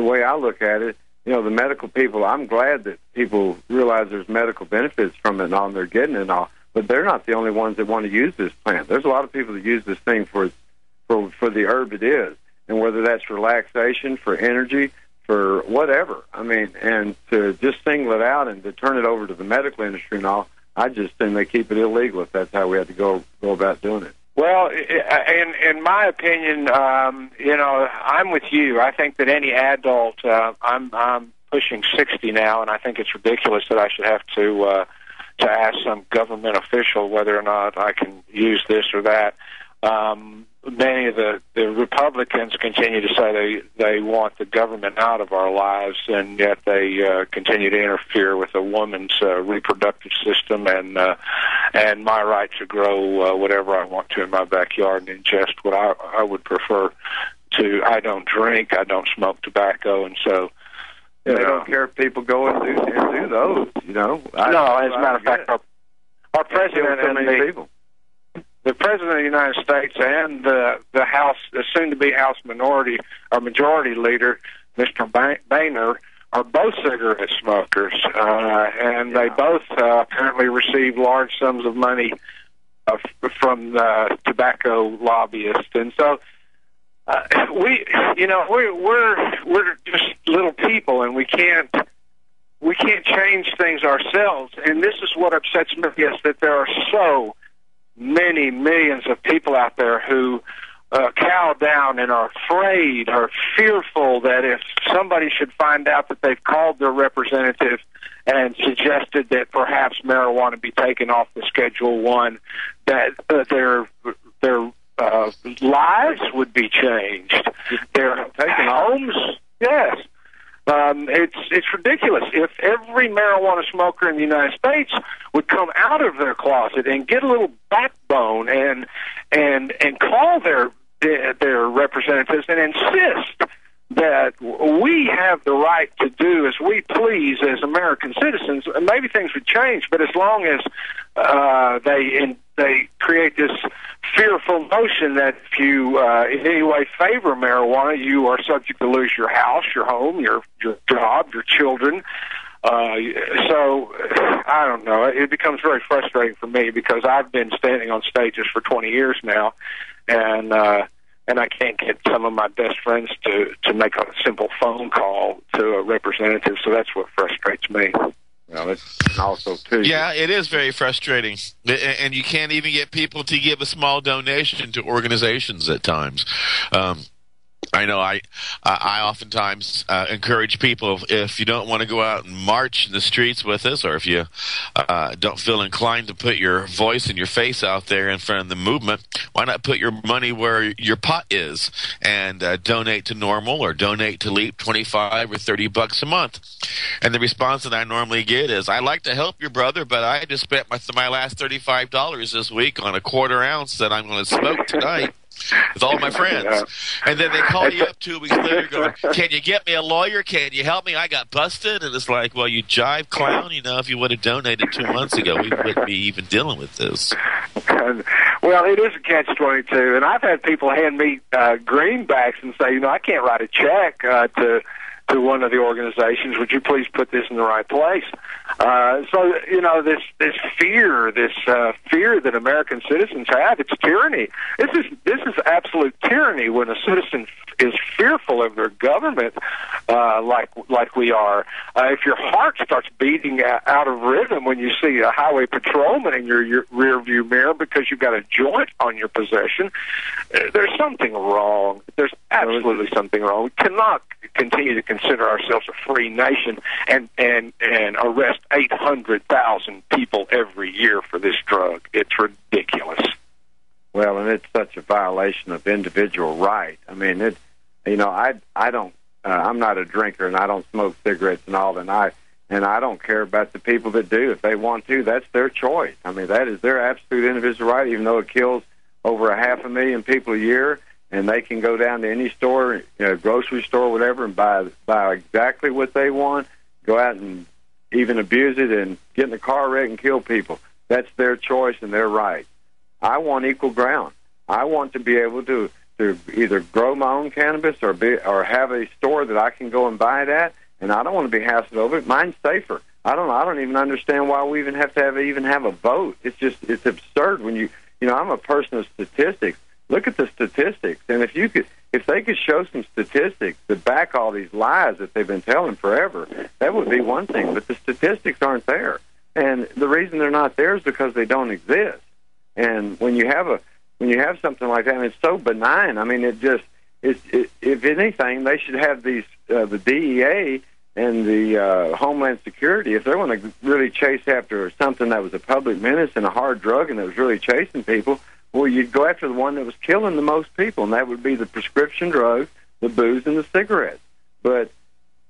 the way I look at it. You know, the medical people, I'm glad that people realize there's medical benefits from it and all, and they're getting it and all, but they're not the only ones that want to use this plant. There's a lot of people that use this thing for the herb it is, and whether that's relaxation, for energy, for whatever. I mean, and to just single it out and to turn it over to the medical industry and all, I just think they keep it illegal if that's how we had to go about doing it. Well, in my opinion, you know, I'm with you. I think that any adult, I'm pushing 60 now, and I think it's ridiculous that I should have to ask some government official whether or not I can use this or that. Many of the Republicans continue to say they want the government out of our lives, and yet they continue to interfere with a woman's reproductive system and my right to grow whatever I want to in my backyard and ingest what I would prefer to. I don't drink, I don't smoke tobacco, and so they don't care if people go and do those. You know, no. As a matter of fact, our president and the President of the United States and the House, the soon-to-be House minority or majority leader, Mr. Boehner, are both cigarette smokers, and they both apparently receive large sums of money from the tobacco lobbyists, and so we're just little people, and we can't change things ourselves. And this is what upsets me, is that there are so many millions of people out there who cow down and are afraid, are fearful that if somebody should find out that they've called their representative and suggested that perhaps marijuana be taken off the Schedule 1, that their lives would be changed. Their homes, yes. It's ridiculous. If every marijuana smoker in the United States would come out of their closet and get a little backbone and call their representatives and insist that we have the right to do as we please as American citizens, maybe things would change. But as long as they create this fearful notion that if you in any way favor marijuana, you are subject to lose your house, your home, your job, your children. So I don't know. It becomes very frustrating for me because I've been standing on stages for 20 years now, and I can't get some of my best friends to make a simple phone call to a representative. So that's what frustrates me. Well, it's also, too. Yeah, it is very frustrating. And you can't even get people to give a small donation to organizations at times. I know I oftentimes encourage people, if you don't want to go out and march in the streets with us, or if you don't feel inclined to put your voice and your face out there in front of the movement, why not put your money where your pot is and donate to NORML or donate to LEAP, $25 or $30 a month. And the response that I normally get is, I'd like to help your brother, but I just spent my last $35 this week on a quarter ounce that I'm going to smoke tonight with all my friends. And then they call you up 2 weeks later going, can you get me a lawyer? Can you help me? I got busted. And it's like, well, you jive clown. You know, if you would have donated 2 months ago, we wouldn't be even dealing with this. Well, it is a catch-22. And I've had people hand me greenbacks and say, you know, I can't write a check to one of the organizations. Would you please put this in the right place? So, you know, this fear that American citizens have, it's tyranny. This is absolute tyranny when a citizen is fearful of their government, like we are. If your heart starts beating out of rhythm when you see a highway patrolman in your rear view mirror because you've got a joint on your possession, there's something wrong. There's absolutely something wrong. We cannot continue to consider ourselves a free nation and arrest 800,000 people every year for this drug. It's ridiculous. Well, and it's such a violation of individual right. I mean, I'm not a drinker and I don't smoke cigarettes and all, and I don't care about the people that do. If they want to, that's their choice. I mean, that is their absolute individual right, even though it kills over 500,000 people a year. And they can go down to any store, grocery store, whatever, and buy exactly what they want, go out and even abuse it and get in a car wreck and kill people. That's their choice and their right. I want equal ground. I want to be able to to either grow my own cannabis or have a store that I can go and buy it at, and I don't want to be hassled over it. Mine's safer. I don't even understand why we even have a vote. It's absurd when I'm a person of statistics. Look at the statistics, and if they could show some statistics that back all these lies that they've been telling forever, that would be one thing. But the statistics aren't there, and the reason they're not there is because they don't exist. And when you have something like that, and it's so benign, I mean, if anything, they should have these the DEA and the Homeland Security, if they want to really chase after something that was a public menace and a hard drug and that was really chasing people, well, you'd go after the one that was killing the most people, and that would be the prescription drugs, the booze, and the cigarettes. But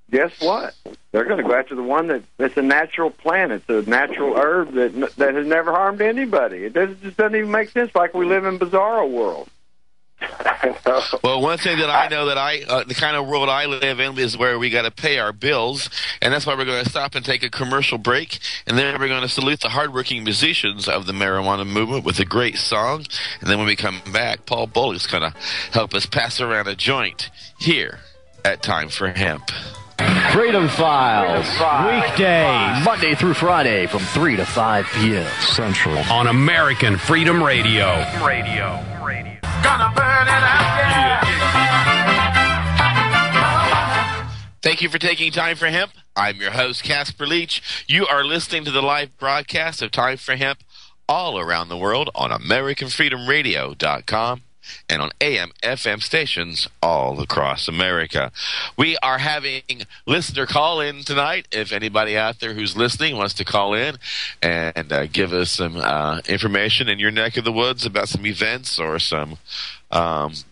guess what? They're going to go after the one that's a natural plant. It's a natural herb that has never harmed anybody. It just doesn't even make sense, like we live in bizarro world. Well, one thing that I know that the kind of world I live in is where we got to pay our bills, and that's why we're going to stop and take a commercial break, and then we're going to salute the hardworking musicians of the marijuana movement with a great song, and then when we come back, Paul Bullock's going to help us pass around a joint here at Time for Hemp. Freedom Files, weekdays, Monday through Friday from 3 to 5 p.m. Central on American Freedom Radio. Gonna burn it out, Thank you for taking Time for Hemp. I'm your host, Casper Leitch. You are listening to the live broadcast of Time for Hemp all around the world on AmericanFreedomRadio.com and on AM/FM stations all across America. We are having listener call-in tonight. If anybody out there who's listening wants to call in and give us some information in your neck of the woods about some events or some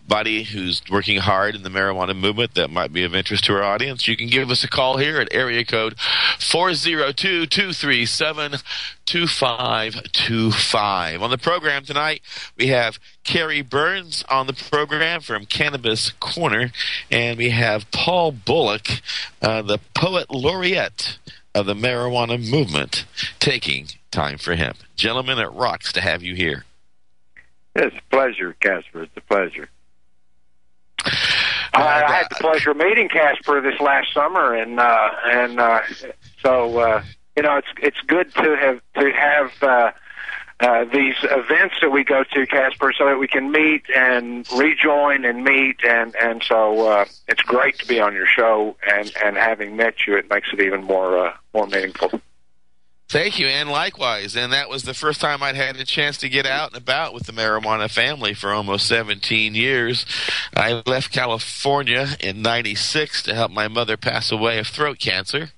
buddy who's working hard in the marijuana movement that might be of interest to our audience, you can give us a call here at area code 402-237-2525. On the program tonight, we have Carey Burns on the program from Cannabis Corner, and we have Paul Bullock, the poet laureate of the marijuana movement, taking Time for Hemp. Gentlemen, it rocks to have you here. It's a pleasure, Casper. It's a pleasure. I had the pleasure of meeting Casper this last summer, so it's good to have these events that we go to, Casper, so that we can meet and rejoin and meet, and so it's great to be on your show, and having met you, it makes it even more meaningful. Thank you, and likewise. And that was the first time I'd had a chance to get out and about with the marijuana family for almost 17 years. I left California in '96 to help my mother pass away of throat cancer,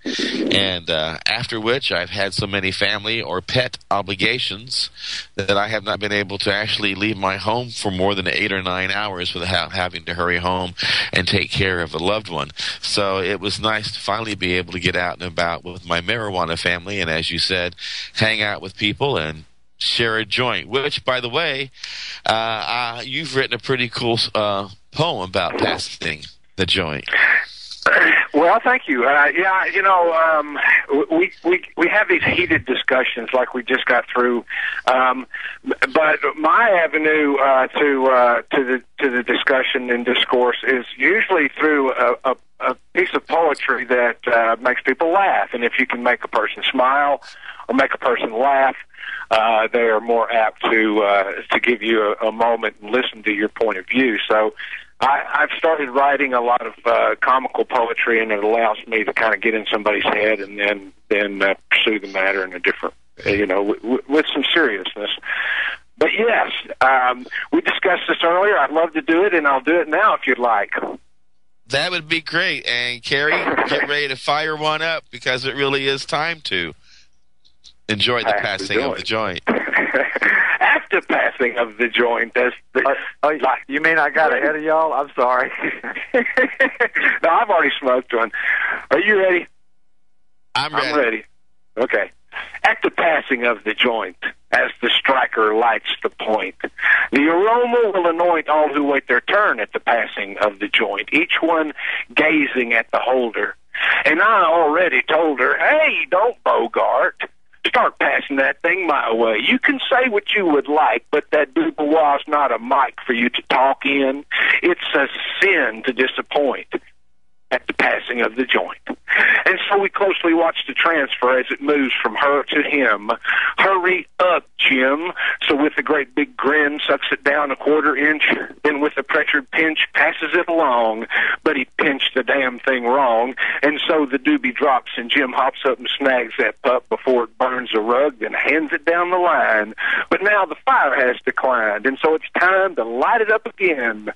and after which I've had so many family or pet obligations that I have not been able to actually leave my home for more than 8 or 9 hours without having to hurry home and take care of a loved one. So it was nice to finally be able to get out and about with my marijuana family, and as you said, hang out with people and share a joint, which, by the way, you've written a pretty cool poem about passing the joint. Well, thank you. We have these heated discussions like we just got through, but my avenue to the discussion and discourse is usually through a piece of poetry that makes people laugh. And if you can make a person smile or make a person laugh, they are more apt to give you a moment and listen to your point of view. So I've started writing a lot of comical poetry, and it allows me to kind of get in somebody's head and then pursue the matter in a different, with some seriousness. But yes, we discussed this earlier. I'd love to do it, and I'll do it now if you'd like. That would be great. And Carey, get ready to fire one up, because it really is time to enjoy the passing of the joint. After passing of the joint, you mean I got ahead of y'all? I'm sorry. No, I've already smoked one. Are you ready? I'm ready. I'm ready. Okay. At the passing of the joint, as the striker lights the point, the aroma will anoint all who wait their turn at the passing of the joint, each one gazing at the holder. And I already told her, hey, don't bogart. Start passing that thing my way. You can say what you would like, but that Dubois not a mic for you to talk in. It's a sin to disappoint at the passing of the joint. And so we closely watch the transfer as it moves from her to him. Hurry up, Jim. So with a great big grin, sucks it down a quarter inch, then with a pressured pinch, passes it along. But he pinched the damn thing wrong, and so the doobie drops, and Jim hops up and snags that pup before it burns the rug, then hands it down the line. But now the fire has declined, and so it's time to light it up again.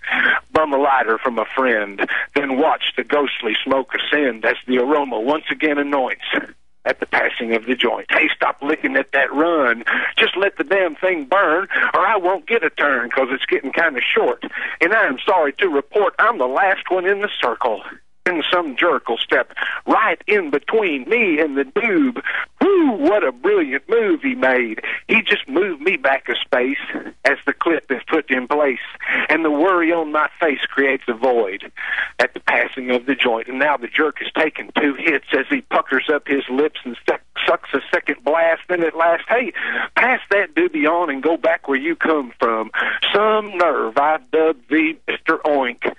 Bum a lighter from a friend, then watch the ghostly smoke ascend as the aroma once again anoints at the passing of the joint. Hey, stop licking at that run. Just let the damn thing burn, or I won't get a turn, 'cause it's getting kind of short. And I'm sorry to report I'm the last one in the circle. And some jerk will step right in between me and the doob. Whoo, what a brilliant move he made. He just moved me back a space as the clip is put in place, and the worry on my face creates a void at the passing of the joint. And now the jerk has taken 2 hits as he puckers up his lips and sucks a second blast. Then at last, hey, pass that doobie on and go back where you come from. Some nerve, I dubbed thee Mr. Oink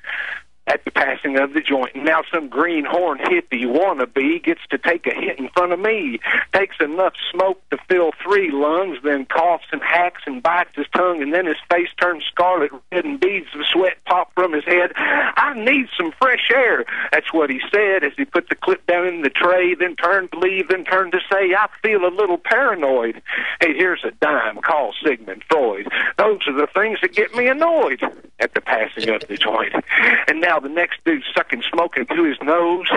at the passing of the joint. And now some greenhorn hippie wannabe gets to take a hit in front of me, takes enough smoke to fill 3 lungs, then coughs and hacks and bites his tongue, and then his face turns scarlet red and beads of sweat pop from his head. I need some fresh air. That's what he said as he put the clip down in the tray, then turned to leave, then turned to say, I feel a little paranoid. Hey, here's a dime, call Sigmund Freud. Those are the things that get me annoyed at the passing of the joint. And now the next dude sucking smoke into his nose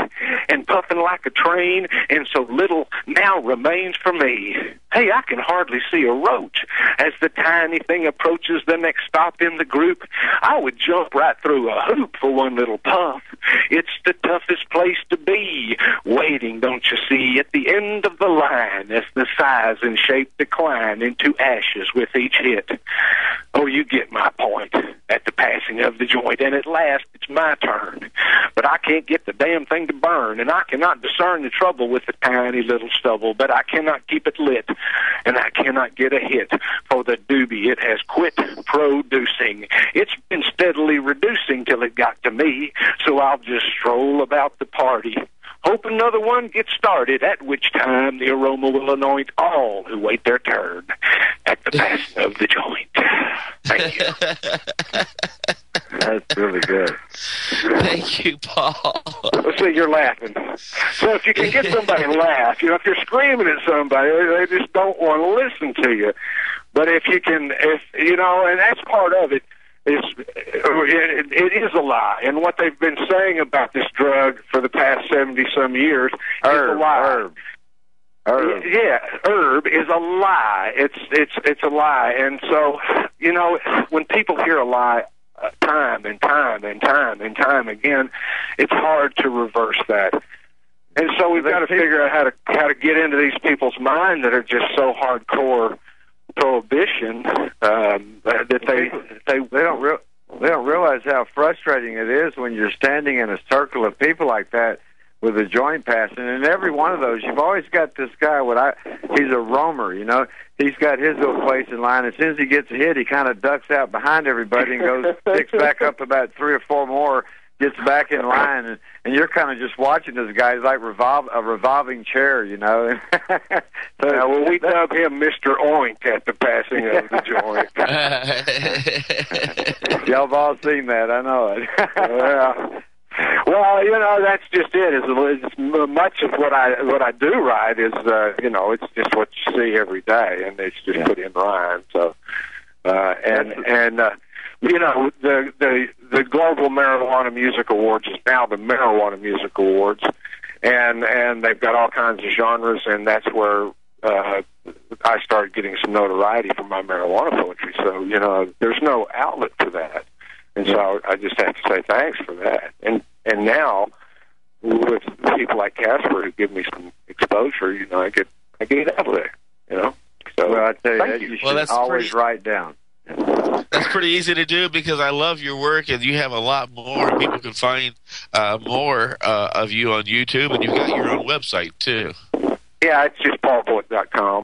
and puffing like a train, and so little now remains for me. Hey, I can hardly see a roach. As the tiny thing approaches the next stop in the group, I would jump right through a hoop for one little puff. It's the toughest place to be, waiting, don't you see, at the end of the line as the size and shape decline into ashes with each hit. Oh, you get my point at the passing of the joint, and at last it's my turn. But I can't get the damn thing to burn, and I cannot discern the trouble with the tiny little stubble, but I cannot keep it lit, and I cannot get a hit, for the doobie it has quit producing. It's been steadily reducing till it got to me, so I'll just stroll about the party, hope another one gets started, at which time the aroma will anoint all who wait their turn at the passing of the joint. Thank you. That's really good. Thank you, Paul. Let's see, you're laughing. So if you can get somebody to laugh, if you're screaming at somebody, they just don't want to listen to you. But if you can, and that's part of it, it is a lie. And what they've been saying about this drug for the past 70-some years is a lie. Herb. Yeah, herb is a lie. It's a lie. And so, when people hear a lie time and time and time and time again, it's hard to reverse that. And so we've got to figure out how to get into these people's mind that are just so hardcore prohibition that they don't realize how frustrating it is when you're standing in a circle of people like that with a joint passing, and every one of those, you've always got this guy. He's a roamer, He's got his little place in line. As soon as he gets a hit, he kind of ducks out behind everybody and goes, picks back up about 3 or 4 more, gets back in line, and you're kind of just watching this guy. He's like a revolving chair, So, we dub him Mr. Oink at the passing of the joint. Y'all have all seen that, I know it. Yeah. Well, that's just it. It's much of what I do write is, it's just what you see every day, and it's just put in rhyme. So, the Global Marijuana Music Awards is now the Marijuana Music Awards, and they've got all kinds of genres, and that's where I started getting some notoriety from my marijuana poetry. So, there's no outlet for that. And so I just have to say thanks for that. And now, with people like Casper who give me some exposure, I get it out of there, So, well, I tell you should always write down. That's pretty easy to do because I love your work, and you have a lot more. People can find more of you on YouTube, and you've got your own website, too. Yeah, it's just paulbullock.com.